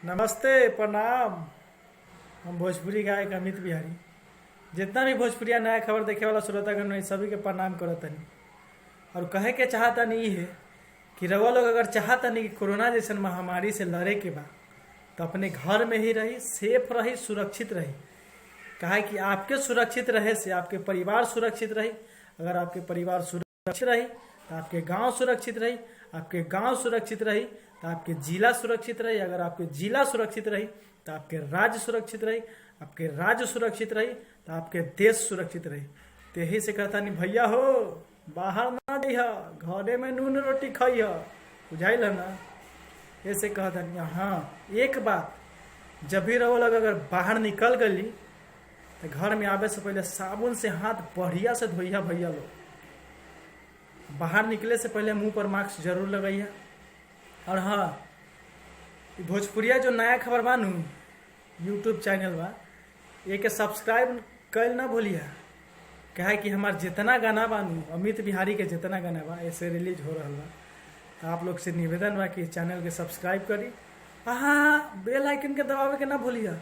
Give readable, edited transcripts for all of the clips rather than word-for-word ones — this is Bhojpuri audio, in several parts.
नमस्ते प्रणाम। हम भोजपुरी गायक अमित बिहारी। जितना भी भोजपुरिया नया खबर देखे वाला श्रोतागण में सभी के प्रणाम करतनी और कहे के चाहतनी ई है कि रउआ लोग अगर चाहतनी कि कोरोना जैसन महामारी से लड़े के बा तो अपने घर में ही रही, सेफ रही, सुरक्षित रही। कहा कि आपके सुरक्षित रहे से आपके परिवार सुरक्षित रही। अगर आपके परिवार सुरक्षित रही तो आपके गांव सुरक्षित रही, आपके गांव सुरक्षित रही तो आपके जिला सुरक्षित रही, अगर आपके जिला सुरक्षित रही तो आपके राज्य सुरक्षित रही, आपके राज्य सुरक्षित रही तो आपके देश सुरक्षित रही। तो यही से कहता नहीं भैया हो, बाहर ना जइह, घरे में नून रोटी खाइह, बुझाइल है ना। ऐसे कहता नहीं। हाँ, एक बात, जब भी रहो लग अगर बाहर निकल गली तो घर में आवे से पहले साबुन से हाथ बढ़िया से धोइया भैया लोग। बाहर निकले से पहले मुंह पर मास्क जरूर लगाइया। और हाँ, भोजपुरिया जो नया खबर बानू यूट्यूब चैनल बा, ये के सब्सक्राइब कर ना भूलिया। कहे कि हमार जितना गाना बानू अमित बिहारी के जितना गाना बा ऐसे रिलीज हो रहा बा, तो आप लोग से निवेदन बा कि चैनल के सब्सक्राइब करी। हाँ, बेल आइकन के दबावे के ना भूलिया।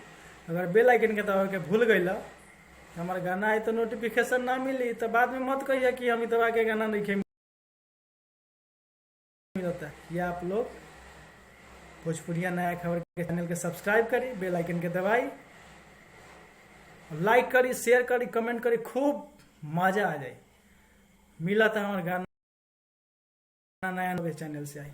अगर बेल आइकन के दबावे के भूल गई हमारे गाना आए तो नोटिफिकेशन ना मिली तो बाद में मत कहिए कि हम दबा के गाना नहीं मिलता। ये आप लोग भोजपुरिया नया खबर के चैनल के सब्सक्राइब करी, बेल आइकन के दबाई, लाइक करी, शेयर करी, कमेंट करी, खूब मजा आ जाए। मिला था हमारे गाना नया चैनल से आई।